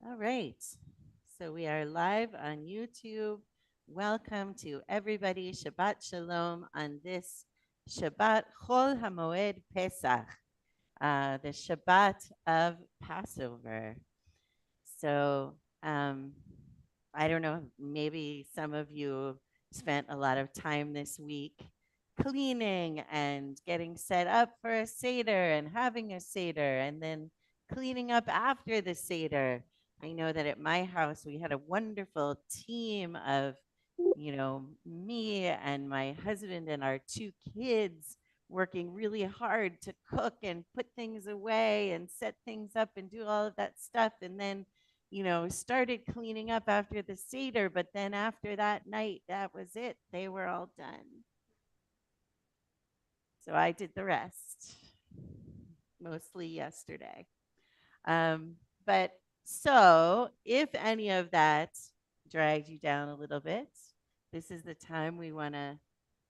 All right. So we are live on YouTube. Welcome to everybody. Shabbat Shalom on this Shabbat Chol HaMoed Pesach, the Shabbat of Passover. So I don't know, maybe some of you spent a lot of time this week cleaning and getting set up for a Seder and having a Seder and then cleaning up after the Seder. I know that at my house we had a wonderful team of, me and my husband and our two kids working really hard to cook and put things away and set things up and do all of that stuff. And then started cleaning up after the Seder, but then after that night, that was it. They were all done. So I did the rest, mostly yesterday. Um, but so if any of that dragged you down a little bit, this is the time we want to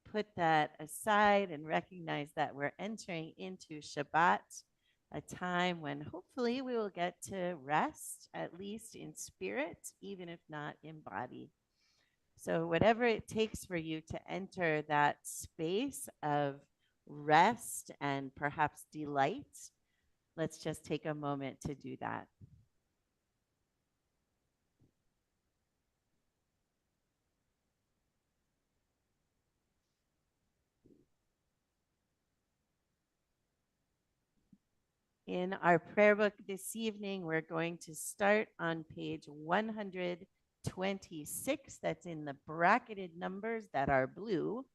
put that aside and recognize that we're entering into Shabbat, a time when hopefully we will get to rest, at least in spirit, even if not in body. So, whatever it takes for you to enter that space of rest and perhaps delight, let's just take a moment to do that. In our prayer book this evening, we're going to start on page 126. That's in the bracketed numbers that are blue.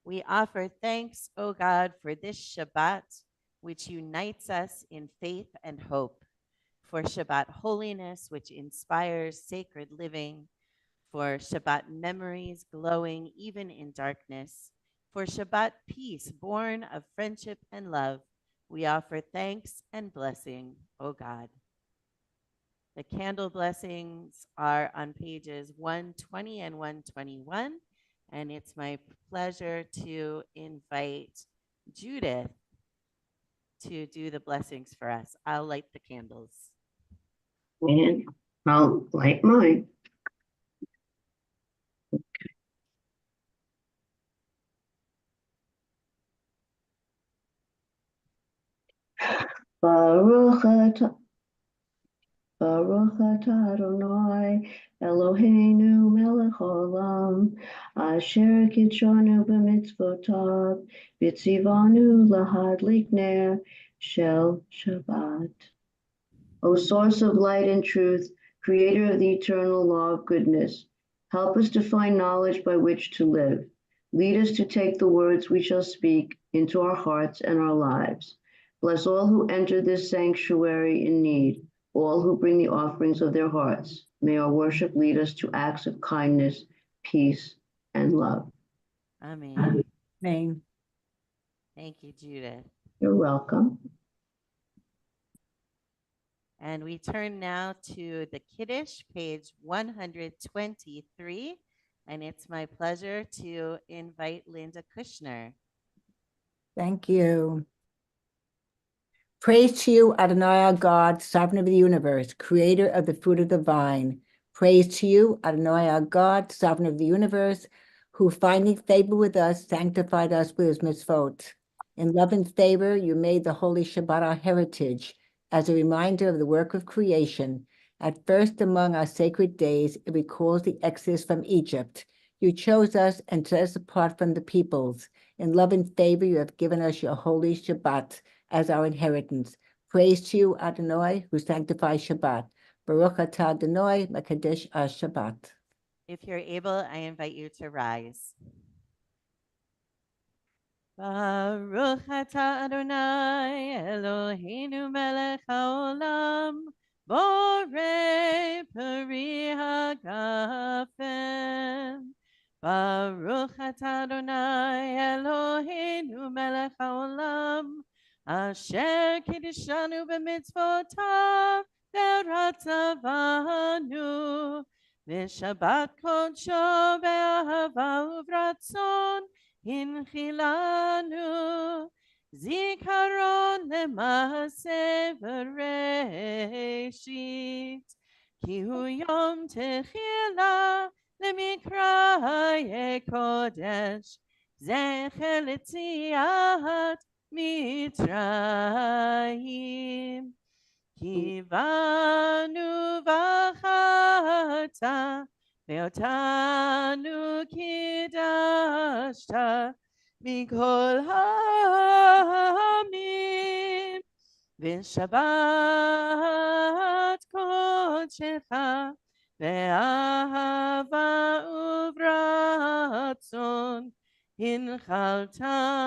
We offer thanks, O God, for this Shabbat, which unites us in faith and hope, for Shabbat holiness, which inspires sacred living, for Shabbat memories glowing even in darkness, for Shabbat peace born of friendship and love. We offer thanks and blessing, O God. The candle blessings are on pages 120 and 121. And it's my pleasure to invite Judith to do the blessings for us. I'll light the candles. And I'll light mine. Baruch atah Adonai Eloheinu melech haolam asher kitshanu b'mitzvotav v'tzivanu lahadlik ner shel Shabbat. O source of light and truth, creator of the eternal law of goodness, help us to find knowledge by which to live. Lead us to take the words we shall speak into our hearts and our lives. Bless all who enter this sanctuary in need, all who bring the offerings of their hearts. May our worship lead us to acts of kindness, peace, and love. Amen. Amen. Thank you, Judith. You're welcome. And we turn now to the Kiddush, page 123. And it's my pleasure to invite Linda Kushner. Thank you. Praise to you, Adonai our God, sovereign of the universe, creator of the fruit of the vine. Praise to you, Adonai our God, sovereign of the universe, who finding favor with us, sanctified us with his mitzvot. In love and favor, you made the holy Shabbat our heritage, as a reminder of the work of creation. At first among our sacred days, it recalls the exodus from Egypt. You chose us and set us apart from the peoples. In love and favor, you have given us your holy Shabbat as our inheritance. Praise to you, Adonai, who sanctifies Shabbat. Baruch atah Adonai, Mekadesh Shabbat. If you're able, I invite you to rise. Baruch atah Adonai, Eloheinu melech haolam, borei peri hagafen. Baruch atah Adonai, Eloheinu melech haolam, asher kiddushanu b'mitzvotav v'ratzavanu, v'shabbat kodsho be'ahava uvratzon, Hinchilanu זיכרון למעשה בראשית, כי הוא יום תחילה למקראי קודש, זכר ליציאת מצרים. כי בנו בחרת ואותנו קידשת מכל העמים, ושבת קודשך באהבה וברצון הנחלתנו.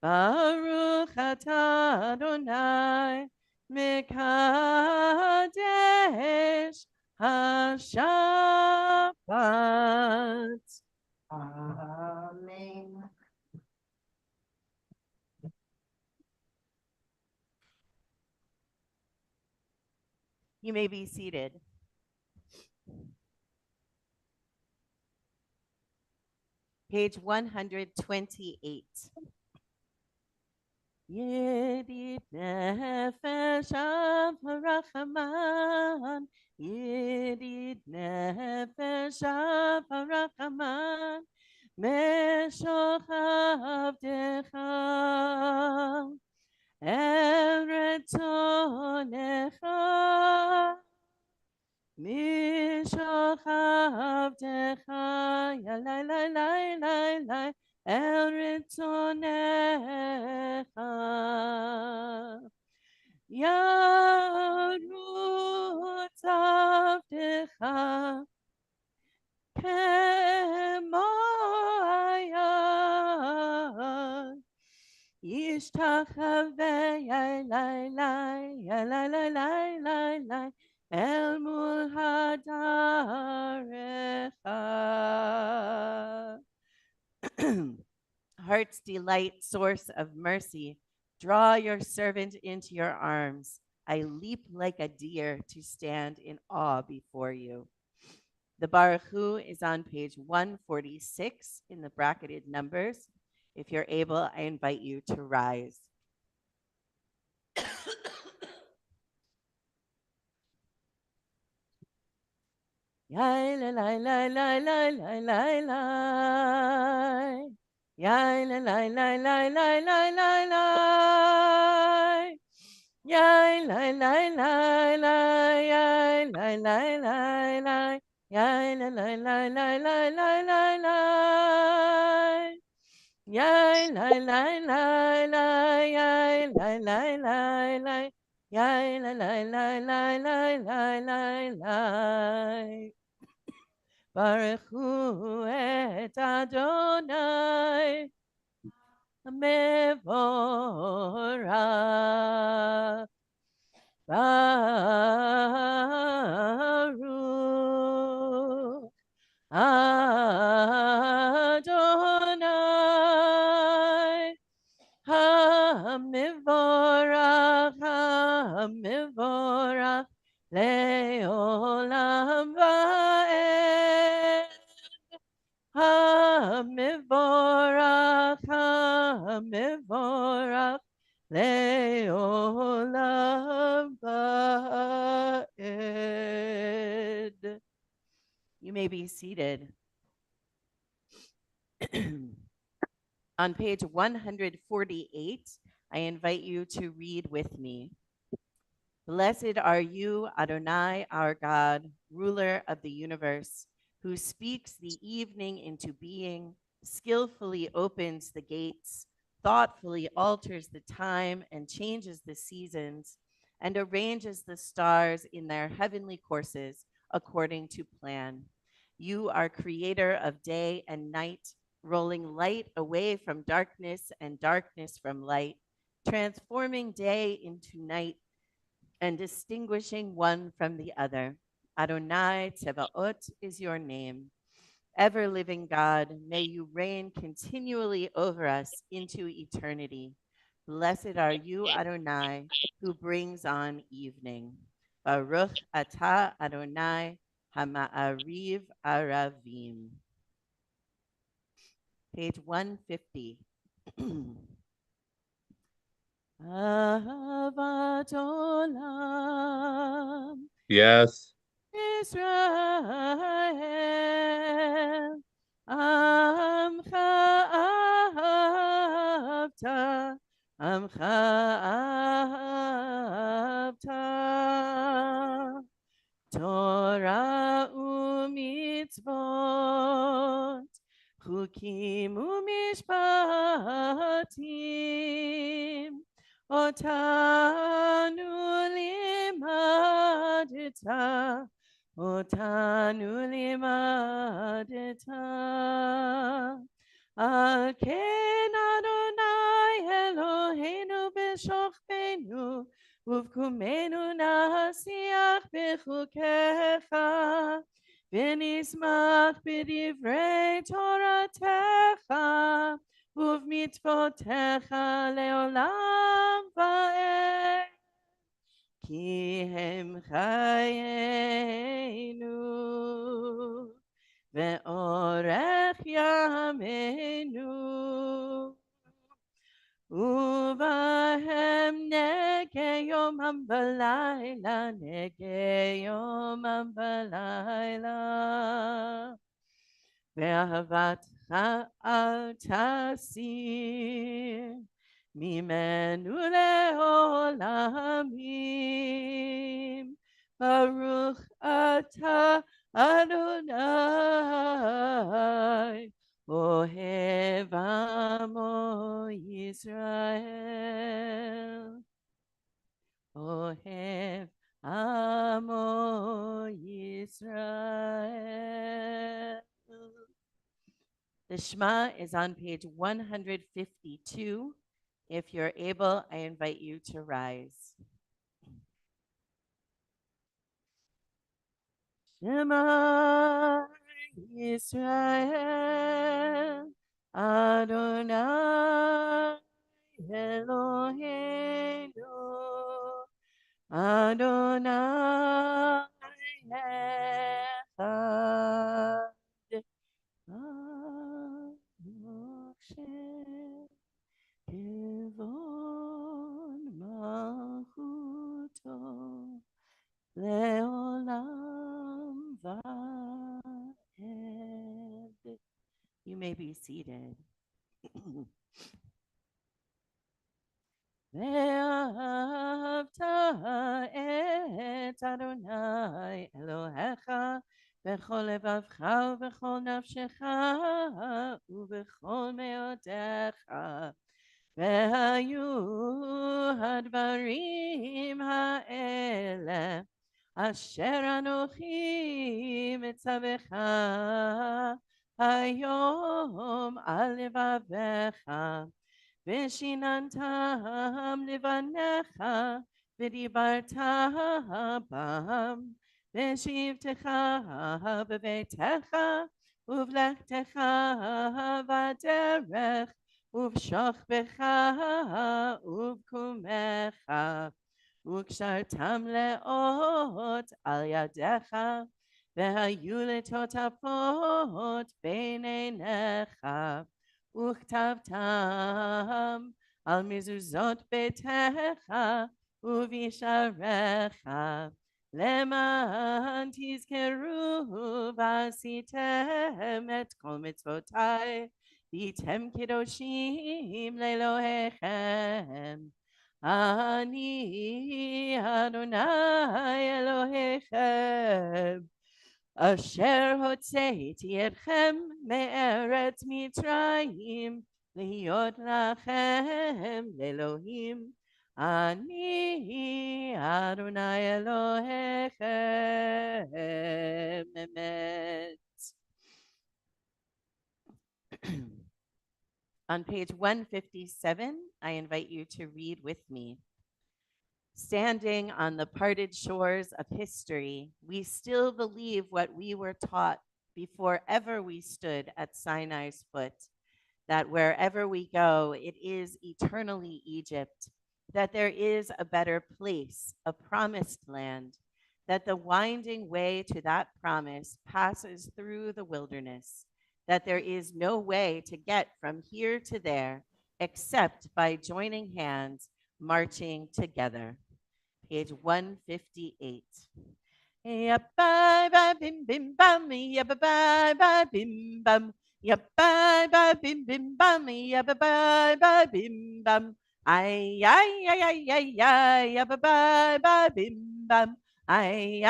ברוך אתה אדוני מקדש השבת. Amen. You may be seated. Page 128. Yedid nefesh harachaman, Yedid nefesh harachaman, Meshoch avdecha, Eretz onecha, Mishoch avdecha, Yalai lai lai lai lai, El ritzonecha, Yarut avdecha, Kemo ayah, Yishtachave yalai lai, yalai lai lai lai lai, El mul hadarecha. Heart's delight, source of mercy, draw your servant into your arms. I leap like a deer to stand in awe before you. The Baruch Hu is on page 146 in the bracketed numbers. If you're able, I invite you to rise. Yai la la la la la la la la. Yai la la la la la la la la. Yai la la la la. Yai la la la la. Yai la la la la la la la la. Yai la la la la. Yai la la la la. Yai la la la la la la la la. Baruch Hu et Adonai Mevorach. Baruch Adonai Hamivorach, Hamivorach Leolam Va'ed. Hamivorach, Hamivorach Leolam Va'ed. You may be seated. On page 148, I invite you to read with me. Blessed are you, Adonai, our God, ruler of the universe, who speaks the evening into being, skillfully opens the gates, thoughtfully alters the time and changes the seasons, and arranges the stars in their heavenly courses according to plan. You are creator of day and night, rolling light away from darkness and darkness from light, transforming day into night and distinguishing one from the other. Adonai Tzevaot is your name. Ever living God, may you reign continually over us into eternity. Blessed are you, Adonai, who brings on evening. Baruch atah Adonai Hama'ariv Aravim. Page 150. Ahavat olam. Yes. Israel, Amcha ahavta, Amcha ahavta, Torah umitzvot, Chukim umishpatim, Otanu limadeta, Otanu limadeta. Al ken Adonai Eloheinu b'shochbenu, ובקומנו נשיח בחוקיך, ונשמח בדברי תורתך, ובמצוותיך לעולם ועד. כי הם חיינו, ואורך ימינו. ובהם נגה יומם בלילה, נגה יומם בלילה. ואהבתך אל תסיר ממנו לעולמים. ברוך אתה אדוני, אוהב עמו ישראל. אוהב עמו ישראל. The Shema is on page 152. If you're able, I invite you to rise. Shema Yisrael, Adonai Eloheinu, Adonai Echad. Kivon malchuto leolam vaed. You may be seated. ואהבת את אדוני אלוהיך בכל לבבך ובכל נפשך ובכל מאודיך. והיו הדברים האלה אשר אנוכי מצווך היום על לבביך, ושיננתם לבניך, ודיברת בם, בשבתך בביתך, ובלכתך בדרך, ובשוכבך ובקומך, וקשרתם לאות על ידיך, והיו לטוטפות בין עיניך, וכתבתם על מזוזות ביתך ובשעריך, למען תזכרו ועשיתם את כל מצוותיי, והייתם קדושים לאלוהיכם. אני אדוני אלוהיכם, אשר הוצאתי אתכם מארץ מצרים, להיות לכם לאלוהים. אני אדוני אלוהיכם. אמת. On page 157, I invite you to read with me. Standing on the parted shores of history, we still believe what we were taught before ever we stood at Sinai's foot, that wherever we go, it is eternally Egypt, that there is a better place, a promised land, that the winding way to that promise passes through the wilderness, that there is no way to get from here to there except by joining hands marching together. Page 158. Yep, bye bye bim bim bum, yep, bye bye bim bum. Yep, bye bye bim bim bum, yep, bye bye bim bum. Ay, yep, bye bye bim bum. Ay,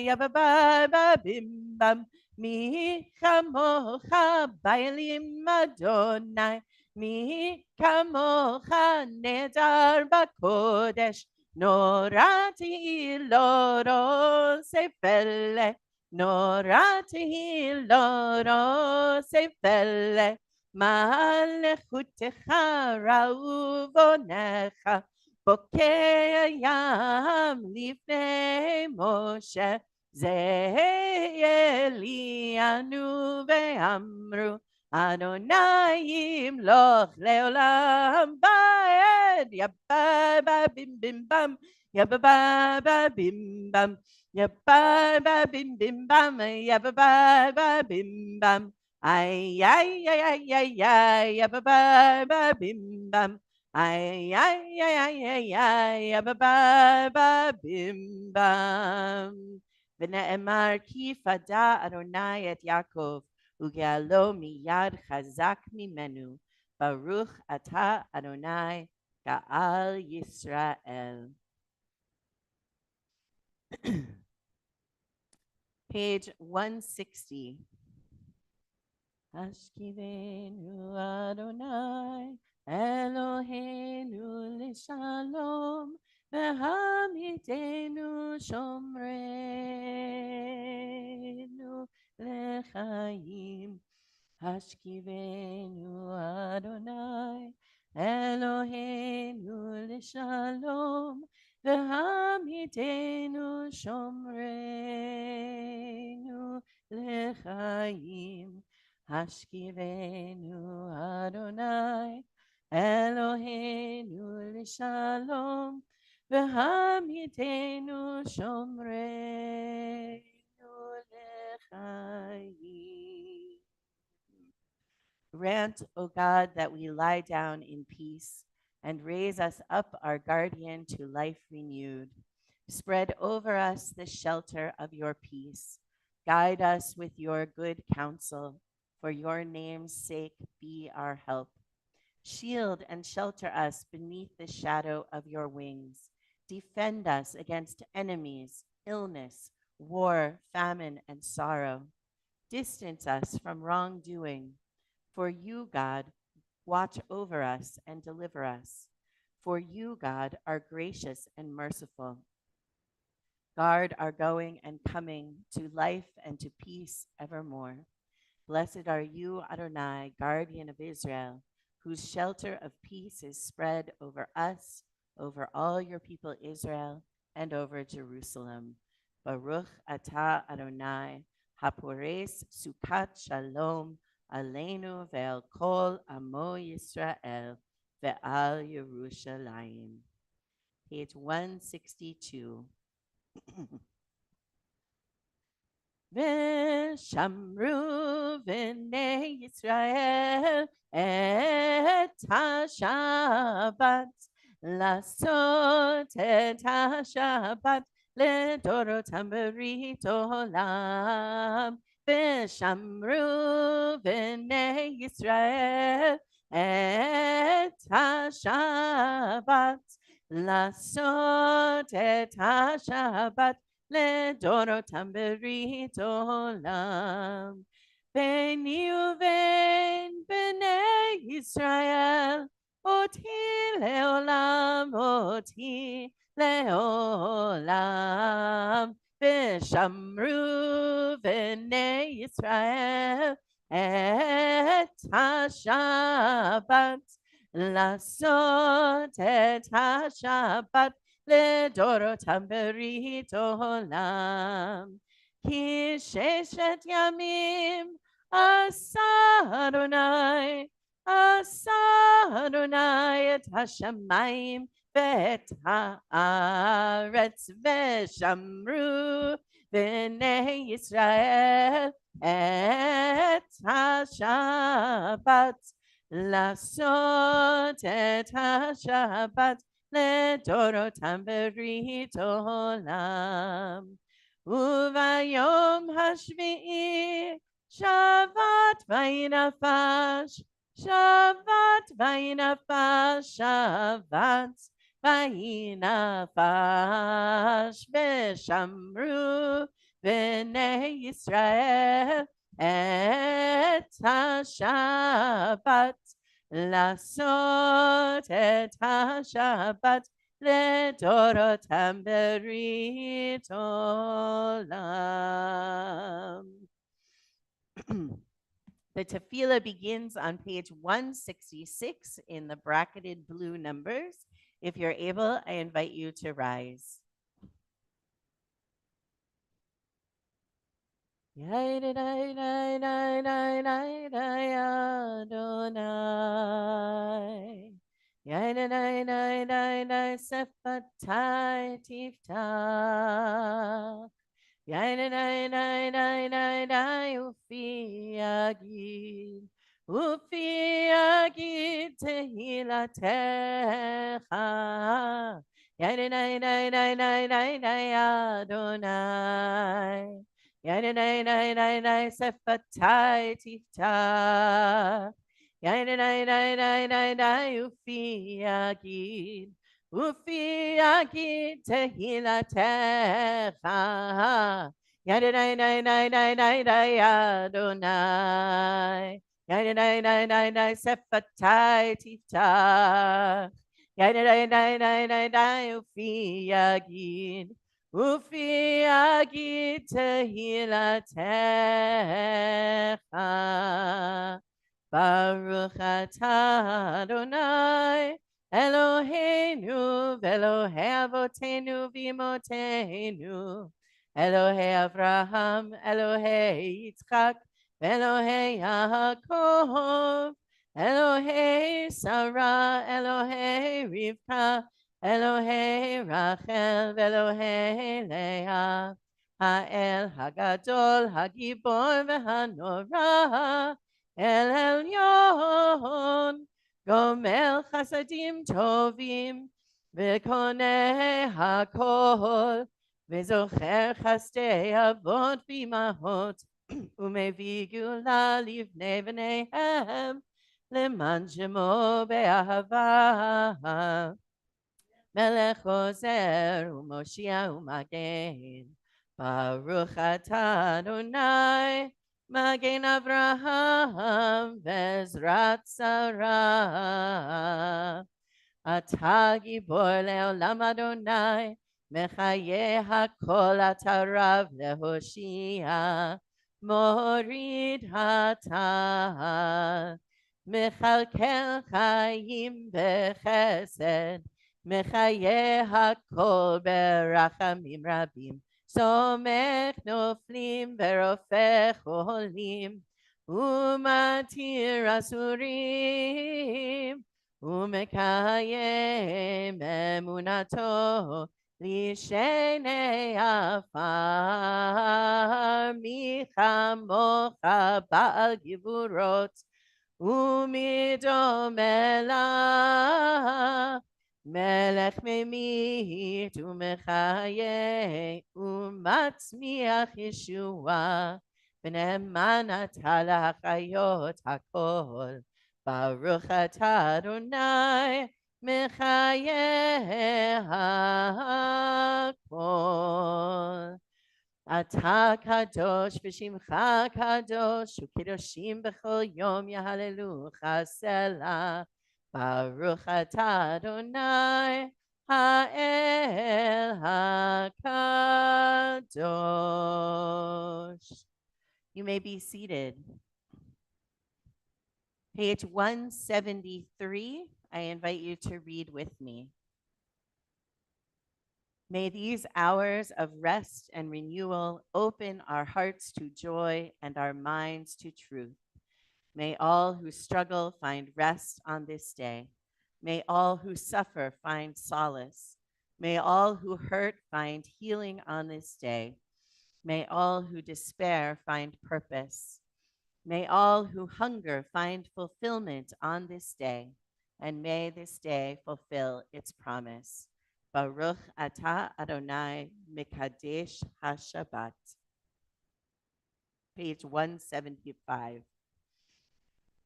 yep, bye bye bim bum. Mi kamocha bailim Adonai. Mi kamocha nedar bakodesh. Norati loro se felle, norati loro se felle, malechutecha rauvonecha, bokeyam lifnei Moshe, ze Elianu ve'amru, Adonai imloch leolam ba'ed, yabba ba bim bim bam, yabba ba ba bim bam, yabba ba bim bim bam, yabba ba ba bim bam, ay, yabba ba ba bim bam, ay, yabba ba ba bim bam. ונאמר כי פדה אדוני את יעקב וגאלו מיד חזק ממנו. ברוך אתה אדוני גאל ישראל. Page 160. Ashkivenu Adonai Eloheinu l'shalom v'hamidenu shomrenu l'chaim. Ashkivenu Adonai Eloheinu l'shalom v'hamidenu shomrenu l'chaim. Hashkivenu Adonai Eloheinu l'shalom v'hamidenu shomrenu l'chaim. Grant, O God, that we lie down in peace and raise us up our guardian to life renewed. Spread over us the shelter of your peace. Guide us with your good counsel. For your name's sake, be our help. Shield and shelter us beneath the shadow of your wings. Defend us against enemies, illness, war, famine, and sorrow. Distance us from wrongdoing. For you, God, watch over us and deliver us. For you, God, are gracious and merciful. Guard our going and coming to life and to peace evermore. Blessed are you, Adonai, guardian of Israel, whose shelter of peace is spread over us, over all your people Israel, and over Jerusalem. Baruch atah Adonai, hapores sukat shalom, aleinu ve'al kol amo Yisrael, ve'al Yerushalayim. Page 162. ושמרו בני ישראל את השבת, לעשות את השבת לדורותם ברית עולם. ושמרו בני ישראל את השבת, לעשות את השבת לדורותם ברית עולם. ביני ובין בני ישראל, אותי לעולם, אותי לעולם. ושמרו בני ישראל את השבת, לעשות את השבת לדורותם ברית עולם. כי ששת ימים עשה אדוני את השמיים ואת הארץ, ושמרו בני ישראל את השבת, לעשות את השבת לדורותם ברית עולם. וביום השביעי שבת וינפש, שבת וינפש, שבת וינפש, ושמרו בני ישראל את השבת, לעשות את השבת לדורותם ברית עולם. The tefillah begins on page 166 in the bracketed blue numbers. If you're able, I invite you to rise. Adonai. Sefatai tiftach. Ufi agid. Ufi agid tehilatecha. Adonai. Sefatai tiftach. Ufi agid. Ufi agid tehilatecha. Adonai. Sefatai tiftach. Ufi agid. Ufi agid tehilatecha. Baruch atah Adonai Eloheinu v'Elohei avotenu v'imotenu, Elohei Avraham, Elohei Yitzchak, Elohei Yaakov, Elohei Sarah, Elohei Rivka, Elohei Rachel, Elohei Leah, Ha'el Hagadol, Hagibor v'Hanora, El Elyon, Gomel Chasadim Tovim, V'koneh HaKol, V'zocher Chasdei Avot V'imahot, Umevi Gula Livnei V'neihem, Leman Shemo Be'ahava, Melech Ozer U'Moshia U'Magen, Baruch atah Adonai, Magen Avraham Bezrat Sarah. Atah Gibor Leolam Adonai, Mechaye HaKol Atarav Lehoshia, Morid Hatah, Mechalkel Chaim Bechesed, Mechaye HaKol Berachamim Rabim, Somech noflim verofech olim, umatir asurim, umekayem emunato, lishenei afar, michamocha ba'al givurot, umidomela, Melech memit umechaye umatzmiach Yeshua v'ne'eman atah lachayot hakol Baruch atah Adonai mechaye hakol Atah kadosh v'shimcha kadosh u'kedoshim b'chol yom yahalelucha selah Baruch atah Adonai ha'el hakadosh. You may be seated. Page 173, I invite you to read with me. May these hours of rest and renewal open our hearts to joy and our minds to truth. May all who struggle find rest on this day. May all who suffer find solace. May all who hurt find healing on this day. May all who despair find purpose. May all who hunger find fulfillment on this day, and may this day fulfill its promise. Baruch atah Adonai Mekadesh HaShabbat. Page 175.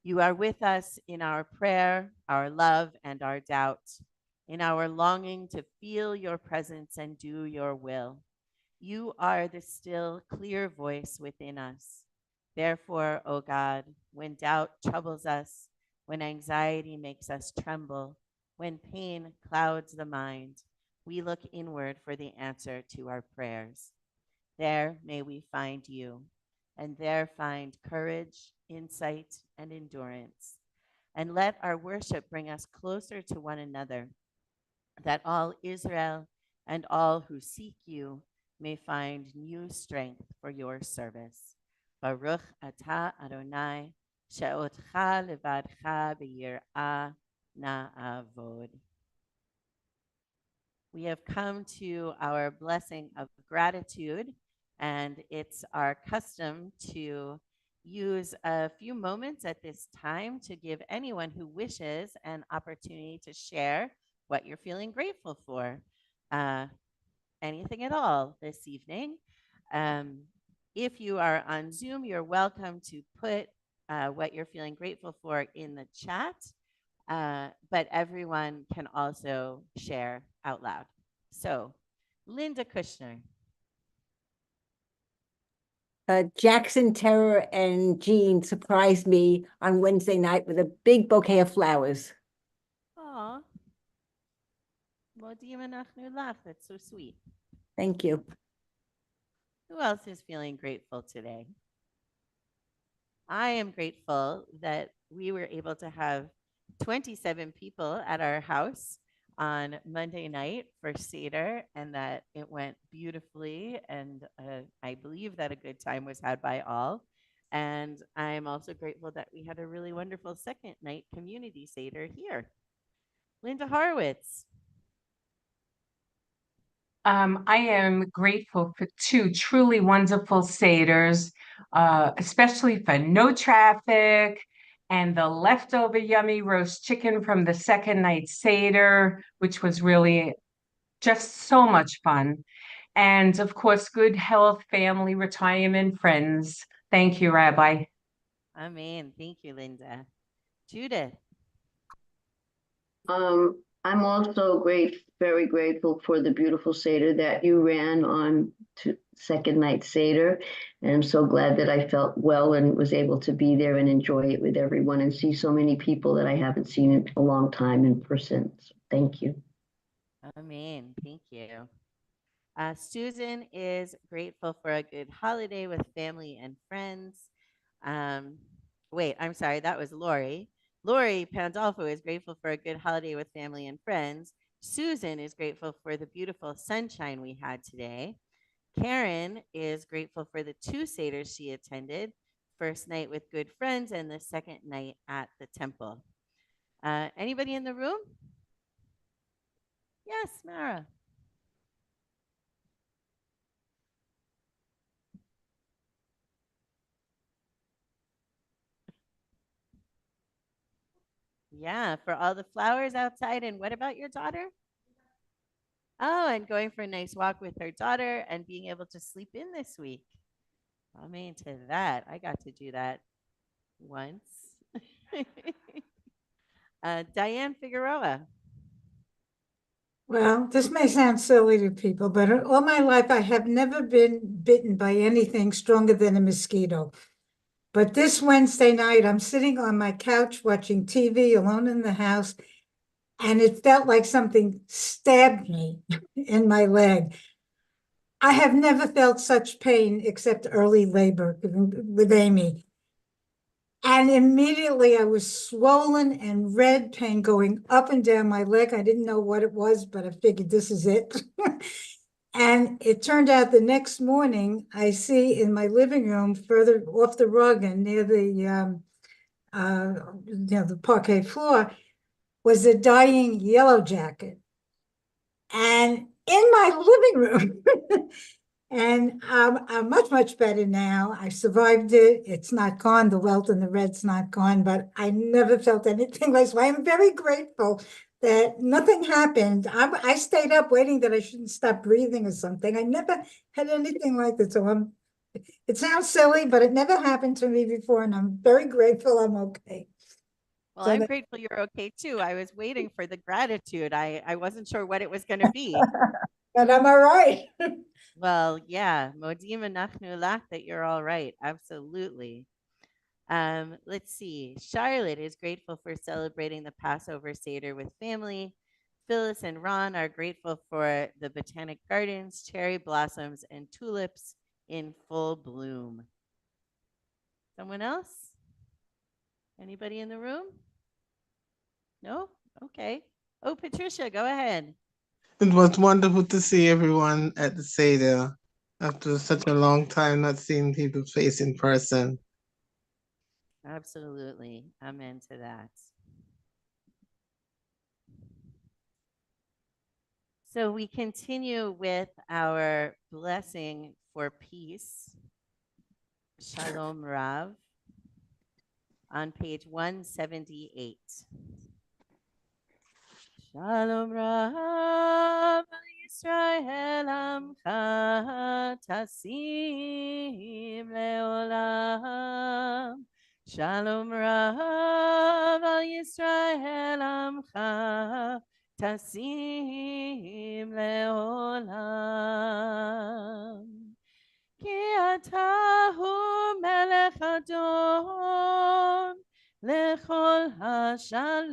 You are with us in our prayer, our love, and our doubt, in our longing to feel your presence and do your will. You are the still, clear voice within us. Therefore, O God, when doubt troubles us, when anxiety makes us tremble, when pain clouds the mind, we look inward for the answer to our prayers. There may we find you, and there find courage, insight, and endurance. And let our worship bring us closer to one another, that all Israel and all who seek you may find new strength for your service. Baruch atah Adonai, she'otcha levadcha b'yir'ah na'avod. We have come to our blessing of gratitude, and it's our custom to use a few moments at this time to give anyone who wishes an opportunity to share what you're feeling grateful for. Anything at all this evening. Um, if you are on Zoom, you're welcome to put what you're feeling grateful for in the chat, but everyone can also share out loud. So, Linda Kushner. Jackson Terror and Jean surprised me on Wednesday night with a big bouquet of flowers. Aw. Modim anachnu lach. That's so sweet. Thank you. Who else is feeling grateful today? I am grateful that we were able to have 27 people at our house on Monday night for Seder, and that it went beautifully. And I believe that a good time was had by all. And I'm also grateful that we had a really wonderful second night community Seder here. Linda Horowitz. I am grateful for two truly wonderful Seders, especially for no traffic and the leftover yummy roast chicken from the second night Seder, which was really just so much fun. And of course, good health, family, retirement, friends. Thank you, Rabbi. Amen. Thank you, Linda. Judith. I'm also very grateful for the beautiful Seder that you ran on to second night Seder. And I'm so glad that I felt well and was able to be there and enjoy it with everyone and see so many people that I haven't seen in a long time in person. So thank you. Amen. Thank you. Susan is grateful for a good holiday with family and friends. Wait, I'm sorry, that was Lori. Lori Pandolfo is grateful for a good holiday with family and friends. Susan is grateful for the beautiful sunshine we had today. Karen is grateful for the two Seders she attended, first night with good friends and the second night at the temple. Anybody in the room? Yes, Mara. Yeah, for all the flowers outside. And what about your daughter? Oh, and going for a nice walk with her daughter and being able to sleep in this week. I'm into that. I got to do that once. Diane Figueroa. Well, this may sound silly to people, but all my life I have never been bitten by anything stronger than a mosquito. But this Wednesday night, I'm sitting on my couch watching TV alone in the house, and it felt like something stabbed me in my leg. I have never felt such pain except early labor with Amy. And immediately I was swollen and red, pain going up and down my leg. I didn't know what it was, but I figured this is it. And it turned out the next morning, I see in my living room, further off the rug and near the the parquet floor, was a dying yellow jacket. And in my living room, And I'm much, much better now. I survived it. It's not gone. The welt and the red's not gone, but I never felt anything like so. I'm very grateful that nothing happened. I stayed up waiting that I shouldn't stop breathing or something. I never had anything like that. So it sounds silly, but it never happened to me before, and I'm very grateful I'm okay. Well, So I'm that, grateful you're okay too. I was waiting for the gratitude. I wasn't sure what it was going to be. but I'm all right. Well, yeah, modim anachnu lach, that you're all right. Absolutely. Let's see. Charlotte is grateful for celebrating the Passover Seder with family. Phyllis and Ron are grateful for the botanic gardens, cherry blossoms, and tulips in full bloom. Someone else? Anybody in the room? No? Okay. Oh, Patricia, go ahead. It was wonderful to see everyone at the Seder after such a long time not seeing people face in person. Absolutely. Amen to that. So we continue with our blessing for peace. Shalom Rav on page 178. Shalom Rav Yisrael Amcha Tasim Leolam. Shalom Rav Yisrael Amcha Tasim Leolam. Ki atahu melech adon lechol hashalom.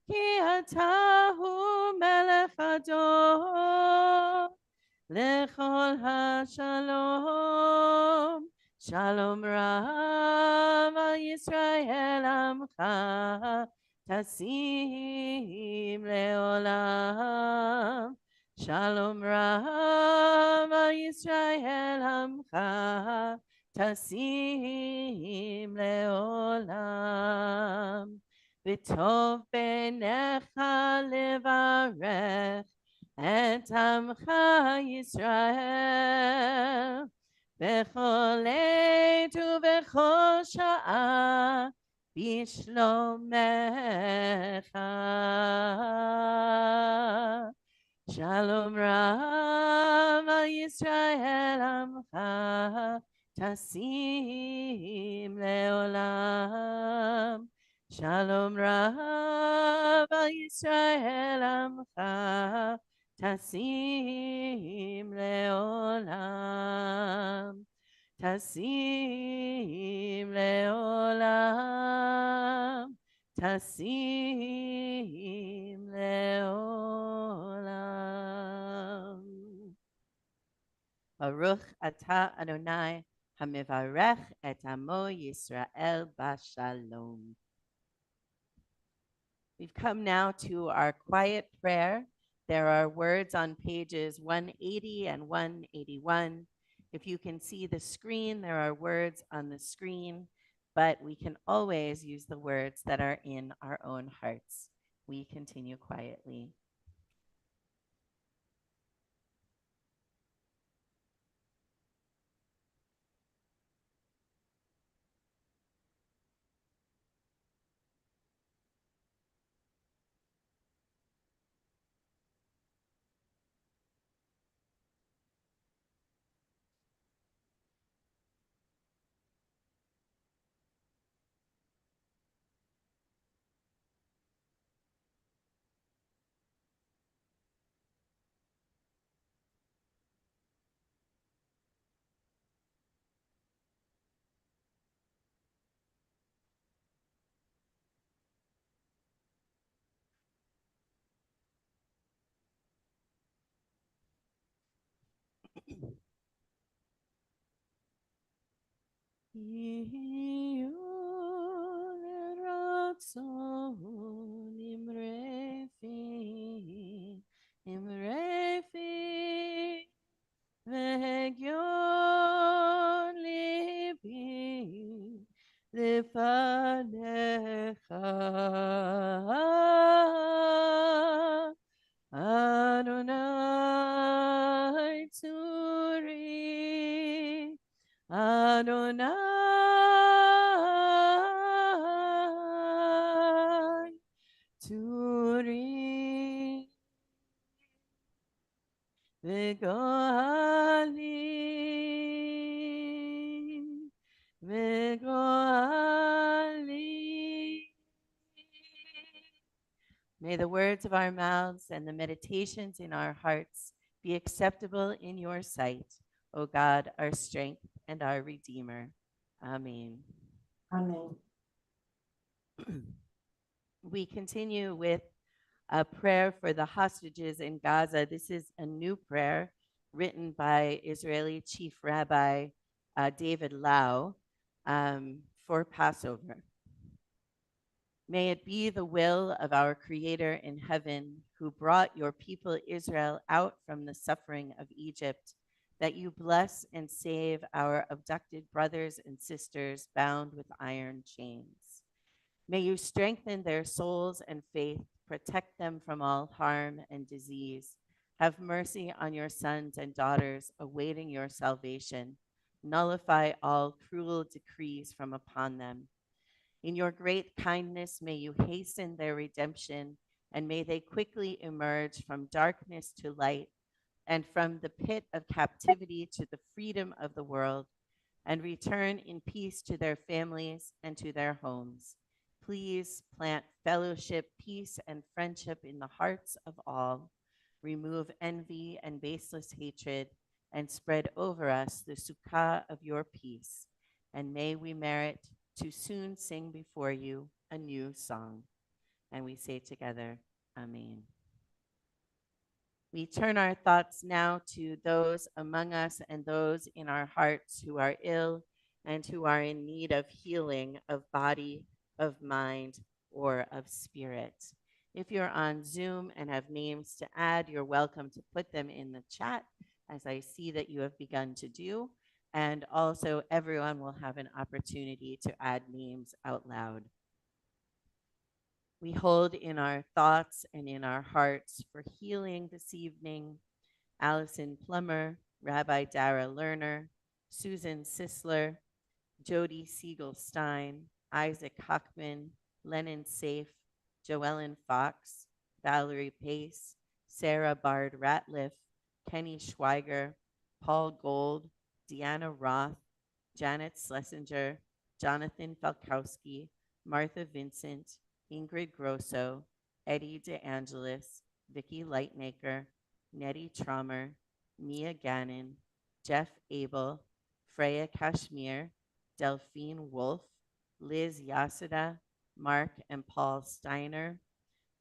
Ki atahu melech adon lechol hashalom. Shalom Rav al Yisrael Amcha Tasim Leolam. Shalom Rav al Yisrael Amcha Tasim Leolam. V'tov b'necha levarech et Amcha Yisrael bechol עת ובכל שעה בשלומך. Shalom Rav al Yisrael Amcha Tasim Leolam. Shalom Rav al Yisrael Amcha Tasim Leolam. Tasim Leolam. Tasim Leolam. Baruch atah Adonai hamivarech et amo Yisrael bashalom. We've come now to our quiet prayer. There are words on pages 180 and 181. If you can see the screen, there are words on the screen, but we can always use the words that are in our own hearts. We continue quietly. והגיון ליבי לפניך. אדוני Adonai Turi Vegoali Vegoali. May the words of our mouths and the meditations in our hearts be acceptable in your sight, O God, our strength and our Redeemer. Amen. Amen. We continue with a prayer for the hostages in Gaza. This is a new prayer written by Israeli Chief Rabbi David Lau for Passover. May it be the will of our Creator in heaven, who brought your people Israel out from the suffering of Egypt, that you bless and save our abducted brothers and sisters bound with iron chains. May you strengthen their souls and faith, protect them from all harm and disease. Have mercy on your sons and daughters awaiting your salvation. Nullify all cruel decrees from upon them. In your great kindness, may you hasten their redemption, and may they quickly emerge from darkness to light and from the pit of captivity to the freedom of the world, and return in peace to their families and to their homes. Please plant fellowship, peace, and friendship in the hearts of all. Remove envy and baseless hatred, and spread over us the sukkah of your peace. And may we merit to soon sing before you a new song. And we say together, Amen. We turn our thoughts now to those among us and those in our hearts who are ill and who are in need of healing of body, of mind, or of spirit. If you're on Zoom and have names to add, you're welcome to put them in the chat, as I see that you have begun to do. And also, everyone will have an opportunity to add names out loud. We hold in our thoughts and in our hearts for healing this evening Allison Plummer, Rabbi Dara Lerner, Susan Sisler, Jody Siegel-Stein, Isaac Hockman, Lennon Safe, Joellen Fox, Valerie Pace, Sarah Bard Ratliff, Kenny Schweiger, Paul Gold, Deanna Roth, Janet Schlesinger, Jonathan Falkowski, Martha Vincent, Ingrid Grosso, Eddie DeAngelis, Vicki Lightmaker, Nettie Trommer, Mia Gannon, Jeff Abel, Freya Kashmir, Delphine Wolf, Liz Yasuda, Mark and Paul Steiner,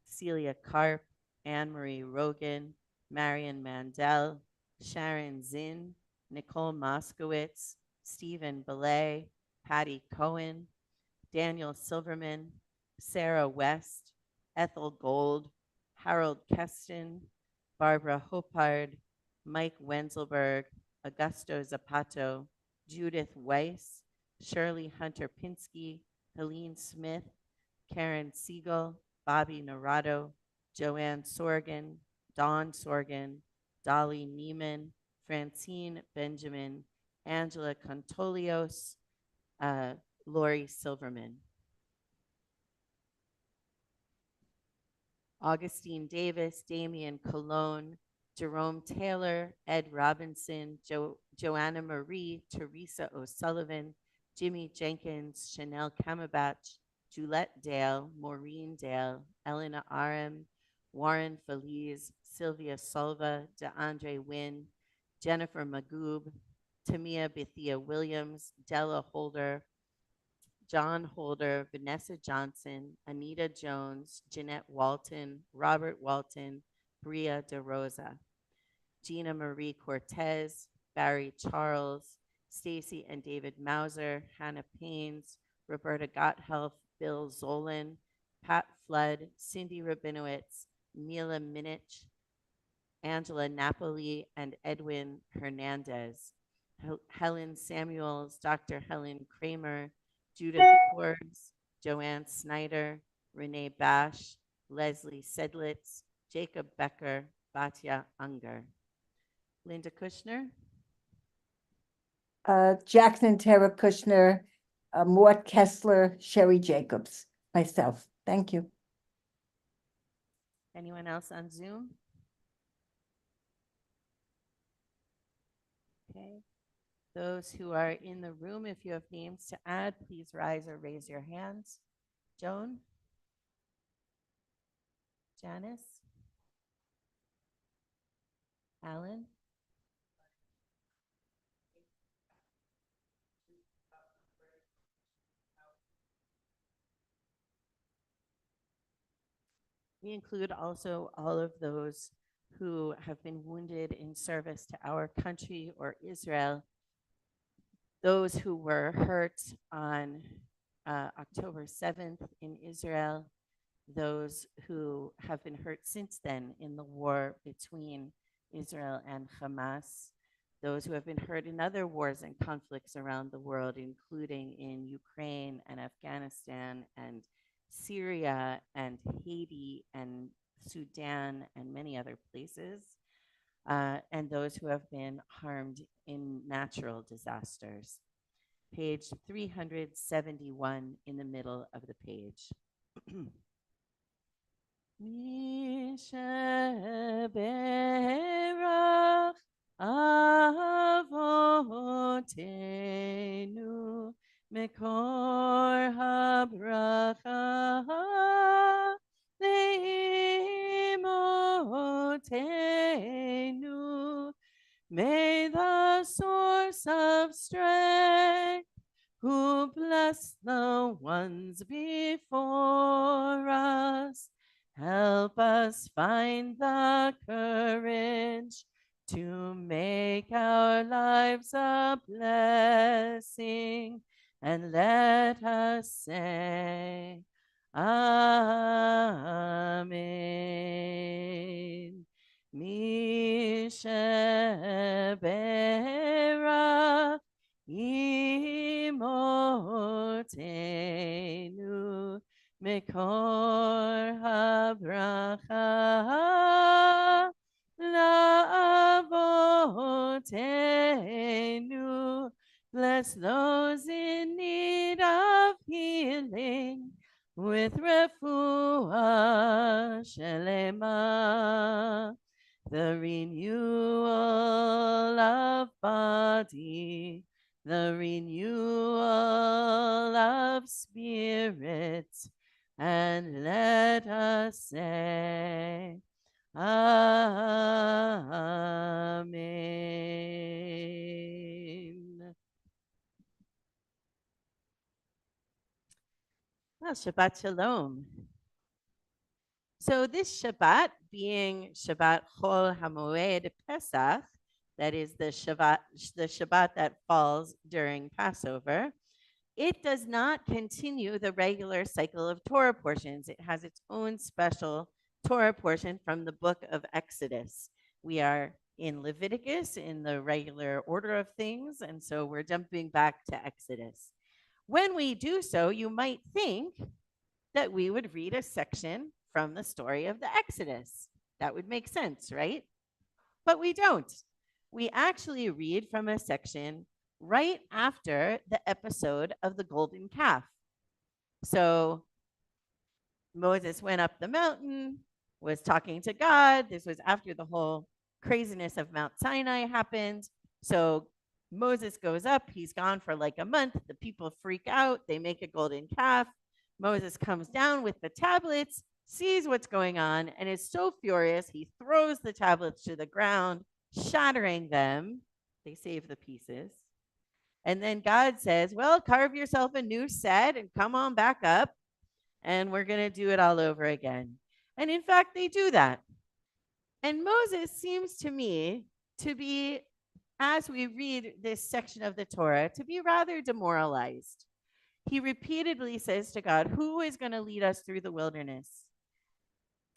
Celia Karp, Anne-Marie Rogan, Marion Mandel, Sharon Zinn, Nicole Moskowitz, Stephen Belay, Patty Cohen, Daniel Silverman, Sarah West, Ethel Gold, Harold Keston, Barbara Hopard, Mike Wenzelberg, Augusto Zapato, Judith Weiss, Shirley Hunter Pinsky, Helene Smith, Karen Siegel, Bobby Narado, Joanne Sorgan, Dawn Sorgan, Dolly Neiman, Francine Benjamin, Angela Contolios, Lori Silverman. Augustine Davis, Damian Colon, Jerome Taylor, Ed Robinson, Joanna Marie, Teresa O'Sullivan, Jimmy Jenkins, Chanel Kamabach, Julette Dale, Maureen Dale, Elena Aram, Warren Feliz, Sylvia Solva, DeAndre Wynn, Jennifer Magoob, Tamia Bethia Williams, Della Holder, John Holder, Vanessa Johnson, Anita Jones, Jeanette Walton, Robert Walton, Bria DeRosa, Gina Marie Cortez, Barry Charles, Stacy and David Mauser, Hannah Paines, Roberta Gotthelf, Bill Zolan, Pat Flood, Cindy Rabinowitz, Mila Minich, Angela Napoli, and Edwin Hernandez, Helen Samuels, Dr. Helen Kramer, Judith Forbes, Joanne Snyder, Renee Bash, Leslie Sedlitz, Jacob Becker, Batya Unger. Linda Kushner. Jackson Tara Kushner, Mort Kessler, Sherry Jacobs, myself. Thank you. Anyone else on Zoom? Okay. Those who are in the room, if you have names to add, please rise or raise your hands. Joan? Janice? Alan? We include also all of those who have been wounded in service to our country or Israel, those who were hurt on October 7th in Israel, those who have been hurt since then in the war between Israel and Hamas, those who have been hurt in other wars and conflicts around the world, including in Ukraine and Afghanistan and Syria and Haiti and Sudan and many other places, and those who have been harmed in natural disasters. Page 371 in the middle of the page. Misheberach avotenu mekor habracha leimotenu. May the source of strength who bless the ones before us, help us find the courage to make our lives a blessing, and let us say, Amen. Misheberach imotenu mekor habracha laavotenu. Bless those in need of healing with refuah shelema, the renewal of body, the renewal of spirit, and let us say, Amen. Well, Shabbat Shalom. So this Shabbat, being Shabbat Chol HaMoed Pesach, that is the Shabbat that falls during Passover, it does not continue the regular cycle of Torah portions. It has its own special Torah portion from the book of Exodus. We are in Leviticus in the regular order of things, and so we're jumping back to Exodus. When we do so, you might think that we would read a section from the story of the Exodus. That would make sense, right? But we don't. We actually read from a section right after the episode of the golden calf. So Moses went up the mountain, was talking to God. This was after the whole craziness of Mount Sinai happened. So Moses goes up. He's gone for like a month. The people freak out. They make a golden calf. Moses comes down with the tablets, sees what's going on, and is so furious, he throws the tablets to the ground, shattering them. They save the pieces. And then God says, well, carve yourself a new set and come on back up, and we're going to do it all over again. And in fact, they do that. And Moses seems to me to be, as we read this section of the Torah, to be rather demoralized. He repeatedly says to God, who is going to lead us through the wilderness?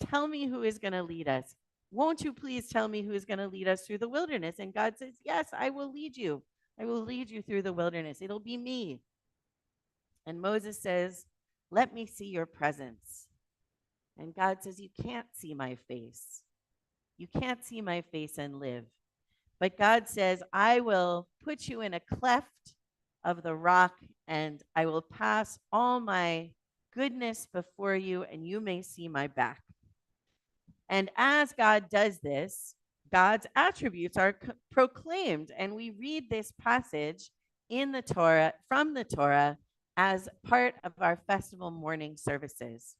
Tell me who is going to lead us. Won't you please tell me who is going to lead us through the wilderness? And God says, yes, I will lead you. I will lead you through the wilderness. It'll be me. And Moses says, let me see your presence. And God says, you can't see my face. You can't see my face and live. But God says, I will put you in a cleft of the rock, and I will pass all my goodness before you, and you may see my back. And as God does this, God's attributes are proclaimed. And we read this passage in the Torah, from the Torah, as part of our festival morning services.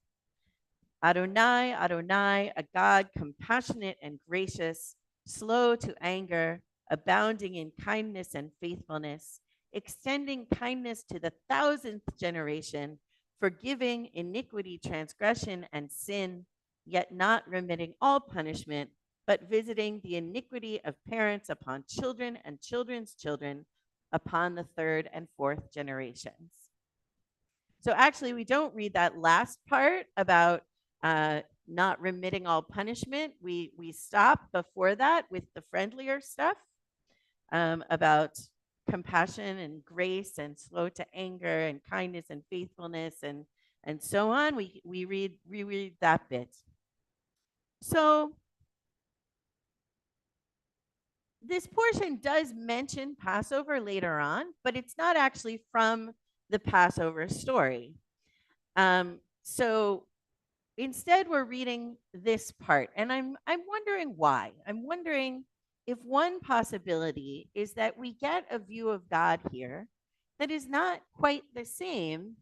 Adonai, Adonai, a God compassionate and gracious, slow to anger, abounding in kindness and faithfulness, extending kindness to the 1,000th generation, forgiving iniquity, transgression, and sin, yet not remitting all punishment, but visiting the iniquity of parents upon children and children's children, upon the 3rd and 4th generations. So actually, we don't read that last part about not remitting all punishment. We stop before that with the friendlier stuff about compassion and grace and slow to anger and kindness and faithfulness and so on. We reread that bit. So this portion does mention Passover later on, but it's not actually from the Passover story. So instead, we're reading this part, and I'm wondering why. I'm wondering if one possibility is that we get a view of God here that is not quite the same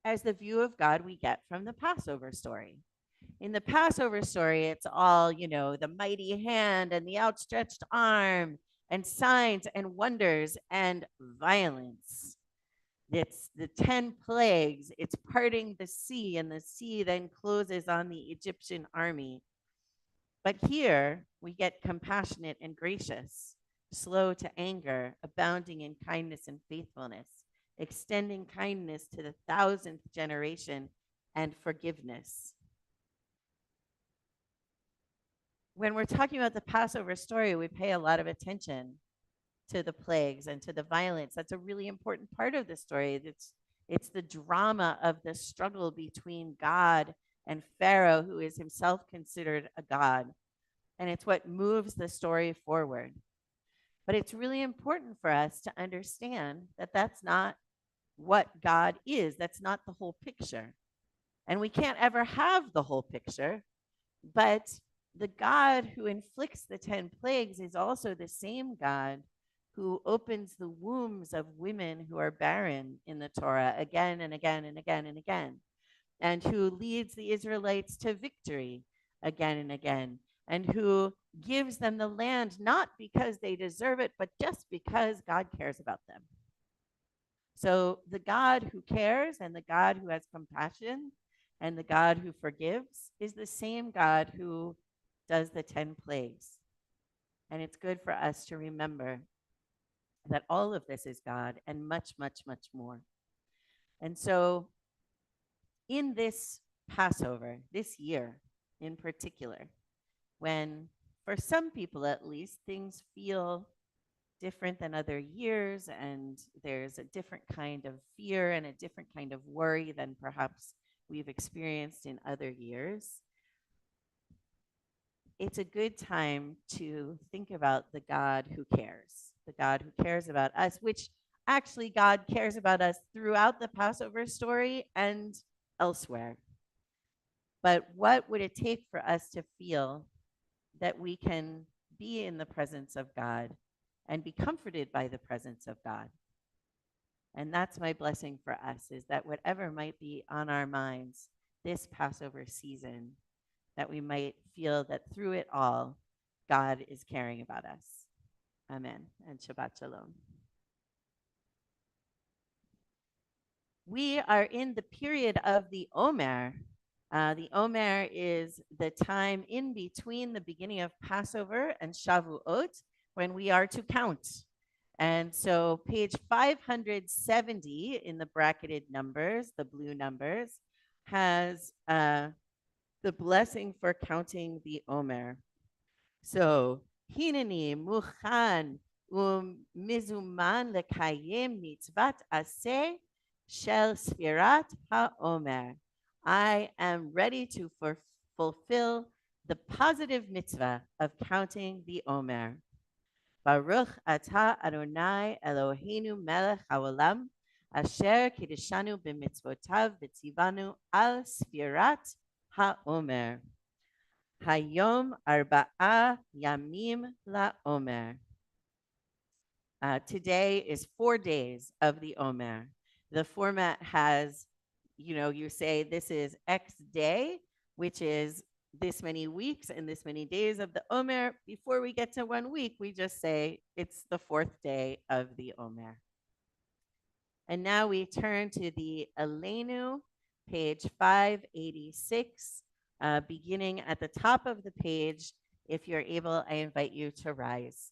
as the view of God we get from the Passover story. In the Passover story, it's all, the mighty hand and the outstretched arm and signs and wonders and violence. It's the 10 plagues. It's parting the sea, and the sea then closes on the Egyptian army. But here we get compassionate and gracious, slow to anger, abounding in kindness and faithfulness, extending kindness to the 1,000th generation, and forgiveness. When we're talking about the Passover story, we pay a lot of attention to the plagues and to the violence. That's a really important part of the story. It's the drama of the struggle between God and Pharaoh, who is himself considered a god. And it's what moves the story forward. But it's really important for us to understand that that's not what God is. That's not the whole picture. And we can't ever have the whole picture. But the God who inflicts the 10 plagues is also the same God who opens the wombs of women who are barren in the Torah again and again and again and again, and who leads the Israelites to victory again and again, and who gives them the land not because they deserve it, but just because God cares about them. So the God who cares and the God who has compassion and the God who forgives is the same God who does the 10 plagues. And it's good for us to remember that all of this is God and much, much, much more. And so in this Passover, this year in particular, when for some people at least things feel different than other years, and there's a different kind of fear and a different kind of worry than perhaps we've experienced in other years, it's a good time to think about the God who cares, the God who cares about us, which actually God cares about us throughout the Passover story and elsewhere. But what would it take for us to feel that we can be in the presence of God and be comforted by the presence of God? And that's my blessing for us, is that whatever might be on our minds this Passover season, that we might feel that through it all, God is caring about us. Amen. And Shabbat Shalom. We are in the period of the Omer. The Omer is the time in between the beginning of Passover and Shavuot when we are to count. And so page 570 in the bracketed numbers, the blue numbers, has the blessing for counting the Omer. So, Hineni Muchan Mizuman Lekayim Mitzvat Aseh Shel Sfirat HaOmer. I am ready to fulfill the positive mitzvah of counting the Omer. Baruch atah Adonai Eloheinu melech haolam, asher kiddushanu b'mitzvotav v'tzivanu al sfirat haomer. Hayom arba'a yamim la'omer. Today is 4 days of the Omer. The format has, you say this is X day, which is this many weeks and this many days of the Omer. Before we get to 1 week, we just say it's the 4th day of the Omer. And now we turn to the Aleinu, page 586, beginning at the top of the page. If you're able, I invite you to rise.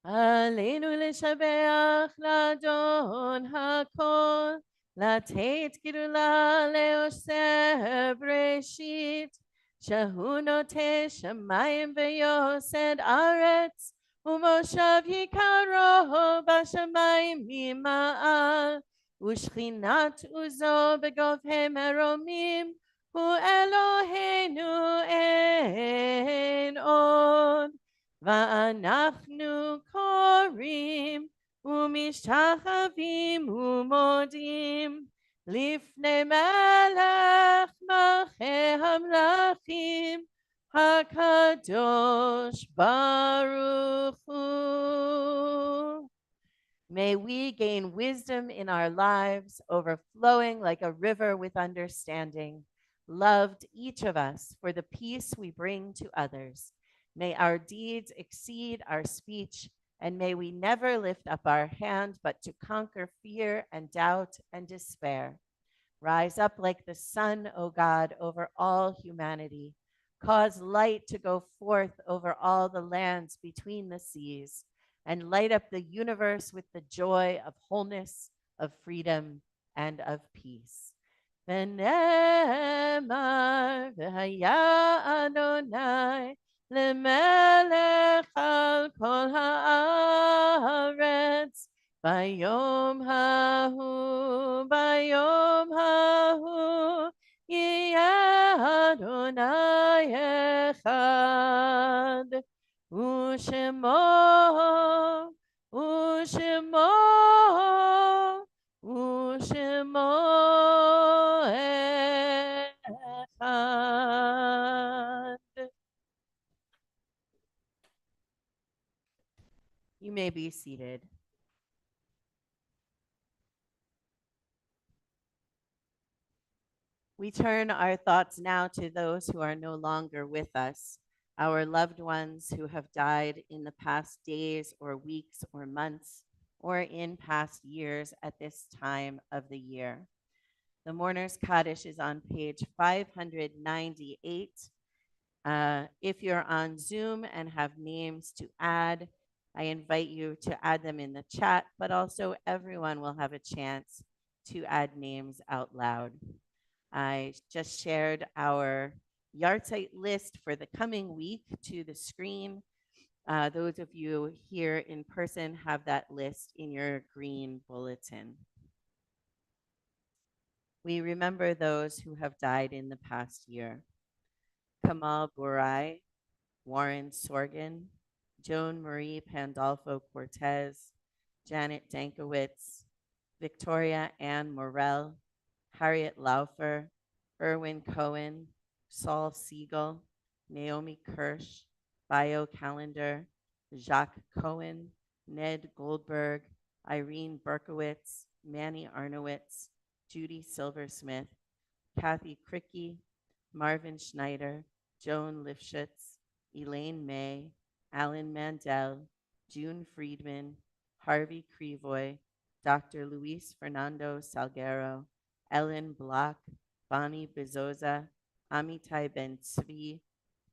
עלינו לשבח לאדון הכל, לתת גדולה לעושה בראשית, שהוא נוטה שמיים ויוסד ארץ, ומושב יקרו בשמיים ממעל, ושכינת עוזו בגובהי מרומים, הוא אלוהינו אין עוד. ואנחנו קוראים ומשתחווים ומודים לפני מלך מלכי המלכים הקדוש ברוך הוא. May we gain wisdom in our lives, overflowing like a river with understanding, loved each of us for the peace we bring to others. May our deeds exceed our speech, and may we never lift up our hand but to conquer fear and doubt and despair. Rise up like the sun, O God, over all humanity. Cause light to go forth over all the lands between the seas, and light up the universe with the joy of wholeness, of freedom, and of peace. ונאמר והיה אדוני למלך על כל הארץ ביום ההוא יהיה אדוני אחד ושמו אחד. You may be seated. We turn our thoughts now to those who are no longer with us, our loved ones who have died in the past days or weeks or months or in past years at this time of the year. The Mourner's Kaddish is on page 598. If you're on Zoom and have names to add, I invite you to add them in the chat, but also everyone will have a chance to add names out loud. I just shared our yahrzeit list for the coming week to the screen. Those of you here in person have that list in your green bulletin. We remember those who have died in the past year. Kamal Burai, Warren Sorgan, Joan Marie Pandolfo Cortez, Janet Dankowitz, Victoria Ann Morell, Harriet Laufer, Erwin Cohen, Saul Siegel, Naomi Kirsch, Bio Calendar, Jacques Cohen, Ned Goldberg, Irene Berkowitz, Manny Arnowitz, Judy Silversmith, Kathy Cricky, Marvin Schneider, Joan Lifshitz, Elaine May, Alan Mandel, June Friedman, Harvey Crevoy, Dr. Luis Fernando Salguero, Ellen Block, Bonnie Bezoza, Amitai Ben Tzvi,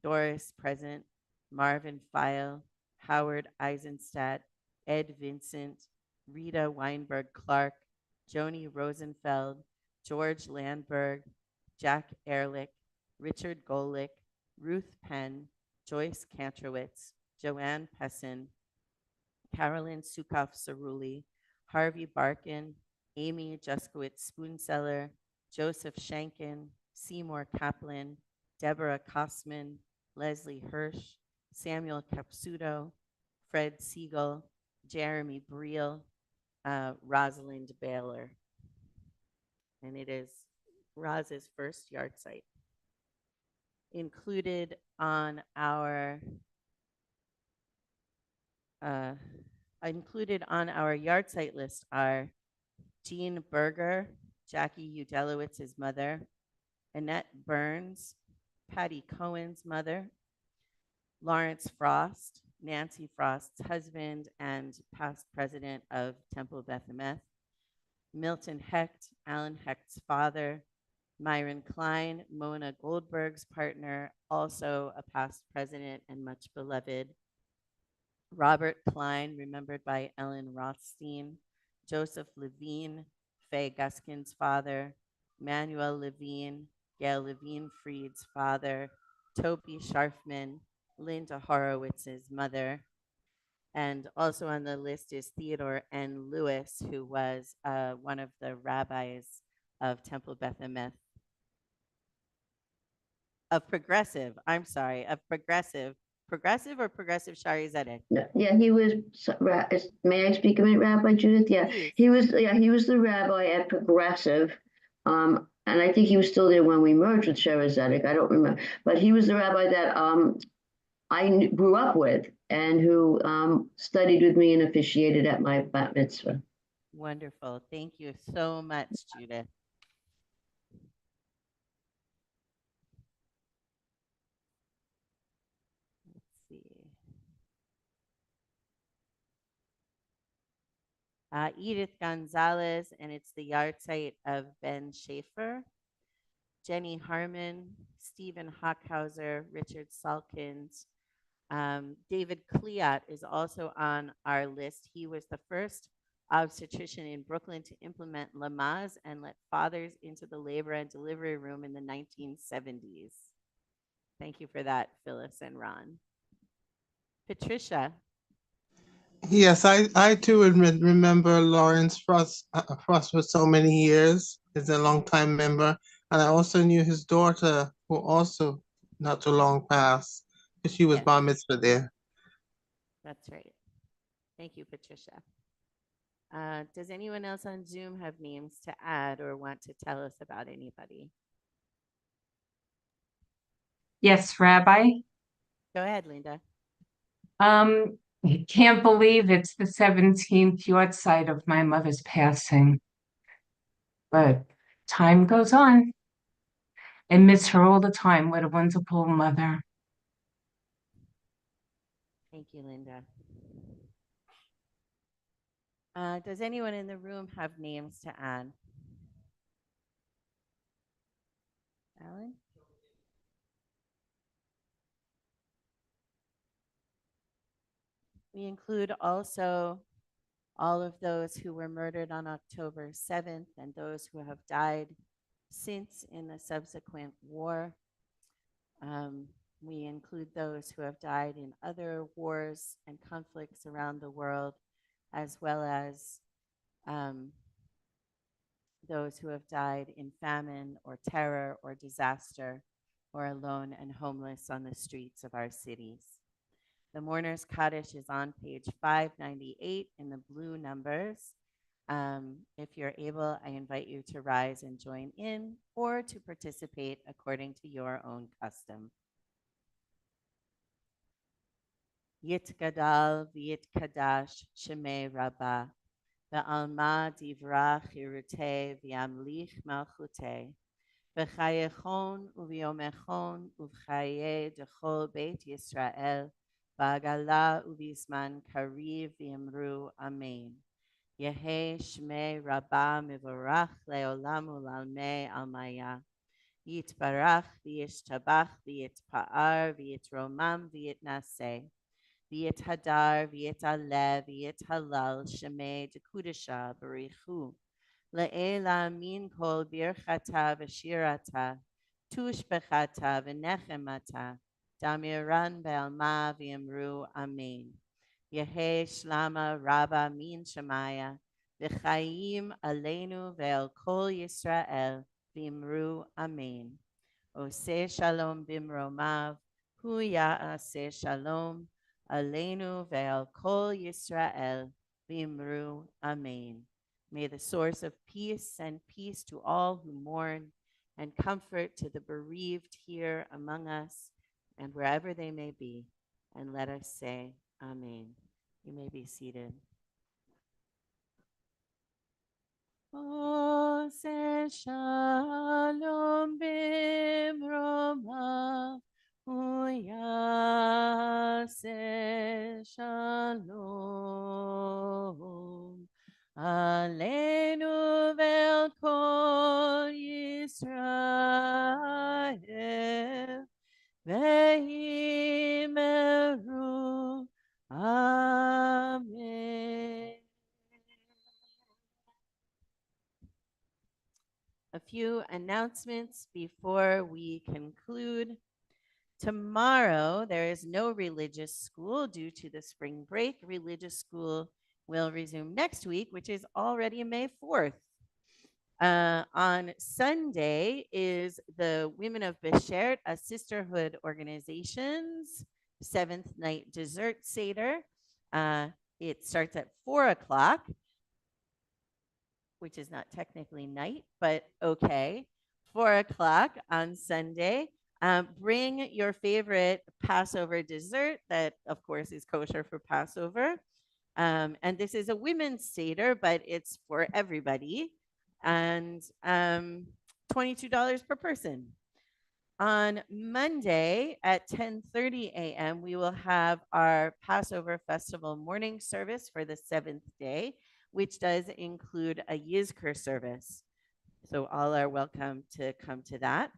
Doris Present, Marvin File, Howard Eisenstadt, Ed Vincent, Rita Weinberg Clark, Joni Rosenfeld, George Landberg, Jack Ehrlich, Richard Golick, Ruth Penn, Joyce Kantrowitz, Joanne Pessin, Carolyn Sukoff Cerulli, Harvey Barkin, Amy Juskowitz Spoonseller, Joseph Shankin, Seymour Kaplan, Deborah Kosman, Leslie Hirsch, Samuel Capsuto, Fred Siegel, Jeremy Briel, Rosalind Baylor. And it is Roz's first yard site. Included on our yard site list are Jean Berger, Jackie Udalowitz's mother, Annette Burns, Patty Cohen's mother, Lawrence Frost, Nancy Frost's husband and past president of Temple Beth Emeth, Milton Hecht, Alan Hecht's father, Myron Klein, Mona Goldberg's partner, also a past president and much beloved, Robert Klein, remembered by Ellen Rothstein, Joseph Levine, Faye Guskin's father, Manuel Levine, Gail Levine Fried's father, Topi Scharfman, Linda Horowitz's mother, and also on the list is Theodore N. Lewis, who was one of the rabbis of Temple Beth Emeth, of Progressive or Progressive Shari Zedek? Yeah, he was. May I speak a minute, Rabbi Judith? Yeah, Please. he was. Yeah, he was the rabbi at Progressive, and I think he was still there when we merged with Shari Zedek. I don't remember, but he was the rabbi that I grew up with and who studied with me and officiated at my bat mitzvah. Wonderful. Thank you so much, Judith. Let's see. Edith Gonzalez, and it's the yard site of Ben Schaefer. Jenny Harmon, Stephen Hockhauser, Richard Salkins. David Cleat is also on our list. He was the first obstetrician in Brooklyn to implement Lamaze and let fathers into the labor and delivery room in the 1970s. Thank you for that, Phyllis and Ron. Patricia. Yes, I too remember Lawrence Frost for so many years. He's a longtime member. And I also knew his daughter, who also not too long passed. She was Yes. bar mitzvah there. That's right. Thank you, Patricia. Does anyone else on Zoom have names to add or want to tell us about anybody? Yes, Rabbi. Go ahead, Linda. I can't believe it's the 17th yard site of my mother's passing. But time goes on. I miss her all the time. What a wonderful mother. Thank you, Linda. Does anyone in the room have names to add? Alan? We include also all of those who were murdered on October 7th and those who have died since in the subsequent war. We include those who have died in other wars and conflicts around the world, as well as those who have died in famine or terror or disaster, or alone and homeless on the streets of our cities. The Mourner's Kaddish is on page 598 in the blue numbers. If you're able, I invite you to rise and join in or to participate according to your own custom. Yitgadal v'yitkadash shemei rabbah, ve'alma divra chirutei v'yamlich malchutei, v'chayechon u'v'yomechon u'v'chaye dechol beit Yisrael, v'agala u'v'zman kariv v'yamru amen. Yehe shmei rabbah mivorach leolam u'lalmei almaya. Yitbarach v'yishtabach v'yitpa'ar v'yitromam v'yitnaseh. V'yithadar v'yitalev v'yithalal shemei dekudasha barichu. Le'ela min kol birchata v'shirata. Tushbechata v'nechemata. Damiran be'alma v'yamru amen. Yehe shlama rabba min shemaya. v'chaim aleinu ve'el kol Yisrael v'imru amen. Oseh shalom bimromav, hu ya'aseh shalom aleinu ve'el kol Yisrael v'imru amen. May the source of peace send peace to all who mourn and comfort to the bereaved here among us and wherever they may be. And let us say, Amen. You may be seated. Ose shalom bimromav, uyase shalom. Aleinu vel kol Yisrael, vehimeru. Amen. A few announcements before we conclude. Tomorrow, there is no religious school due to the spring break. Religious school will resume next week, which is already May 4th. On Sunday is the Women of Beshert, a sisterhood organization's 7th night dessert Seder. It starts at 4 o'clock, which is not technically night, but okay. 4 o'clock on Sunday. Bring your favorite Passover dessert that, of course, is kosher for Passover. And this is a women's Seder, but it's for everybody. And $22 per person. On Monday at 10:30 a.m., we will have our Passover Festival morning service for the 7th day, which does include a Yizkor service. So all are welcome to come to that.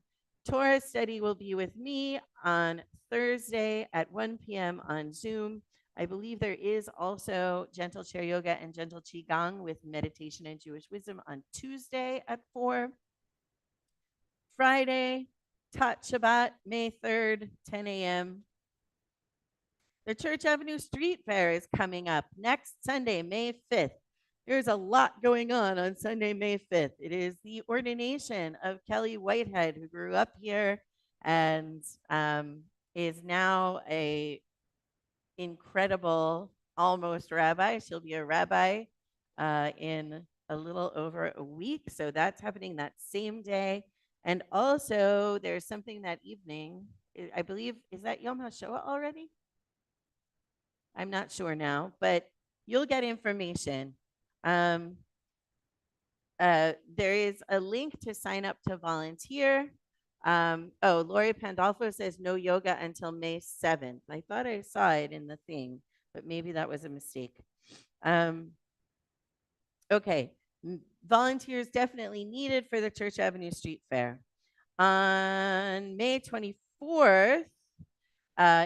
Torah study will be with me on Thursday at 1 p.m. on Zoom. I believe there is also Gentle Chair Yoga and Gentle Qigong with meditation and Jewish wisdom on Tuesday at 4. Friday, Tat Shabbat, May 3rd, 10 a.m. The Church Avenue Street Fair is coming up next Sunday, May 5th. There's a lot going on Sunday, May 5th. It is the ordination of Kelly Whitehead, who grew up here and is now a incredible almost rabbi. She'll be a rabbi in a little over a week. So that's happening that same day. And also, there's something that evening. I believe, is that Yom HaShoah already? I'm not sure now, but you'll get information. There is a link to sign up to volunteer. Lori Pandolfo says no yoga until May 7th. I thought I saw it in the thing, but maybe that was a mistake. Okay, volunteers definitely needed for the Church Avenue Street Fair. On May 24th,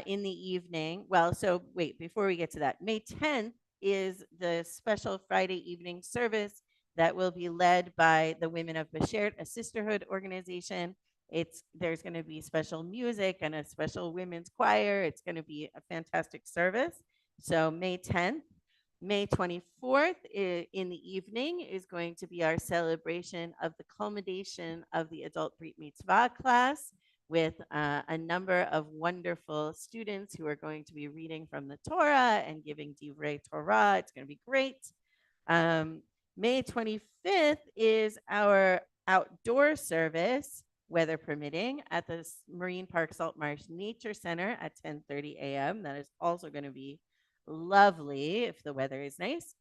in the evening. Well, so wait, before we get to that, May 10th is the special Friday evening service that will be led by the Women of Beshert, a sisterhood organization. There's going to be special music and a special women's choir. It's going to be a fantastic service. So May 10th. May 24th in the evening is going to be our celebration of the culmination of the adult Brit Mitzvah class with a number of wonderful students who are going to be reading from the Torah and giving Divrei Torah. It's going to be great. May 25th is our outdoor service, weather permitting, at the Marine Park Salt Marsh Nature Center at 10:30 a.m. That is also going to be lovely if the weather is nice.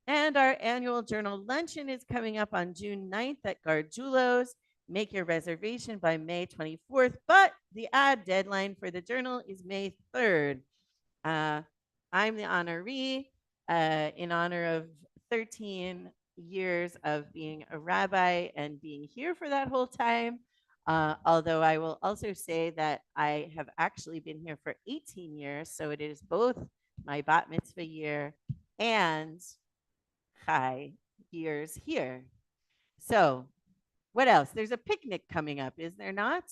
And our annual journal luncheon is coming up on June 9th at Gargiulo's. Make your reservation by May 24th, but the ad deadline for the journal is May 3rd. I'm the honoree in honor of 13 years of being a rabbi and being here for that whole time. Although I will also say that I have actually been here for 18 years, so it is both my bat mitzvah year and Chai years here. So what else? There's a picnic coming up, is there not?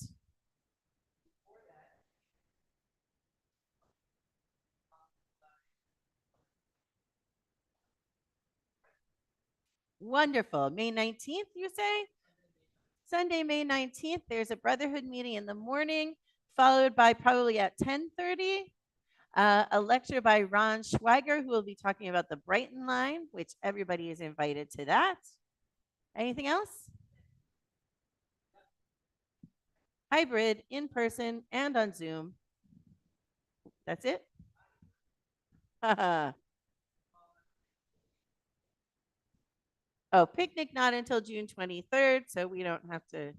Wonderful. May 19th, you say? Sunday, May 19th, there's a Brotherhood meeting in the morning, followed by probably at 10:30, a lecture by Ron Schweiger, who will be talking about the Brighton line, which everybody is invited to that. Anything else? Hybrid, in person, and on Zoom. That's it? Oh, picnic not until June 23rd, so we don't have to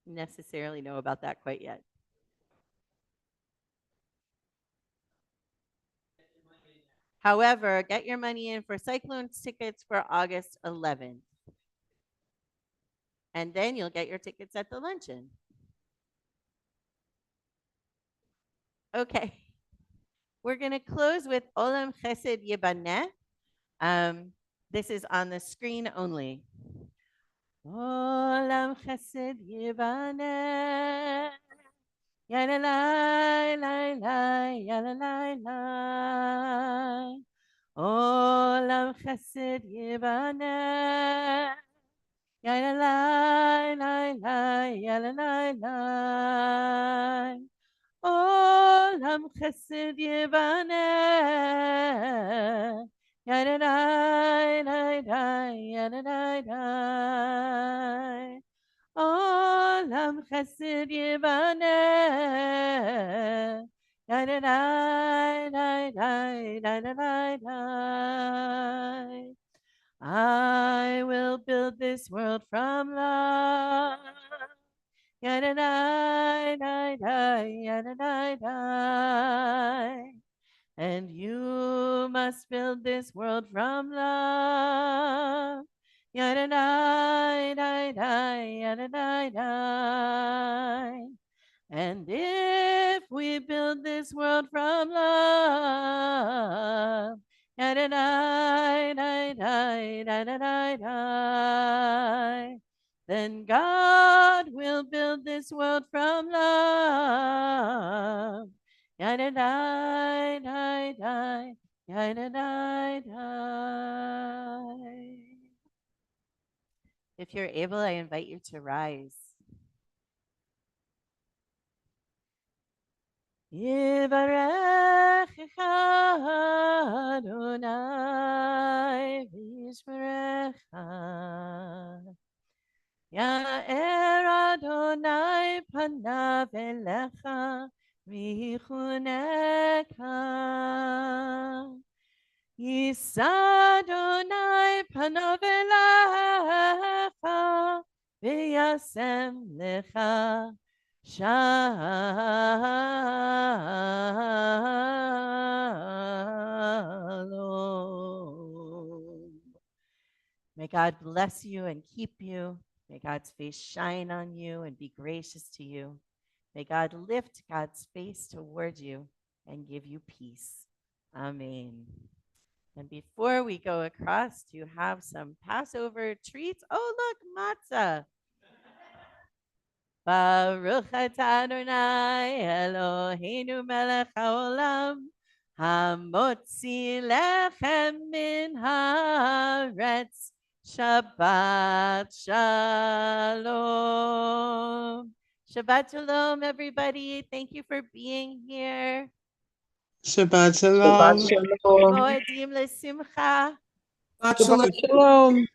necessarily know about that quite yet. However, get your money in for Cyclones tickets for August 11th. And then you'll get your tickets at the luncheon. Okay. We're going to close with Olam Chesed Yibaneh. This is on the screen only. Olam Chesed Yibaneh. Yada lai lai lai, yada lai lai. Olam Chesed Yibaneh. Yada lai lai lai, yada lai lai. Olam Chesed Yibaneh. Yada lai lai lai, yada lai lai. Olam Chesed Yibaneh. Yada lai lai lai, yada lai lai. I will build this world from love. Yada die, die, die, yada die, die. And you must build this world from love. Yada die, die, die, yada die, die. And if we build this world from love, yada die, die, die, die, die, die, then God will build this world from love. Yada die, die, die, yada die, die. If you're able, I invite you to rise. Yivarechecha Adonai v'yishmerecha. Ya'er Adonai panav elecha v'yichuneka. Yisa Adonai panav elecha v'yasem lecha. Shalom. May God bless you and keep you. May God's face shine on you and be gracious to you. May God lift God's face toward you and give you peace. Amen. And before we go across to have some Passover treats, oh, look, matzah. Baruch atah Adonai Eloheinu melech haolam hamotzi lechem min haaretz. Shabbat shalom. Shabbat shalom, everybody. Thank you for being here. Shabbat shalom. Shabbat shalom. Moedim lesimcha. Shabbat Shalom.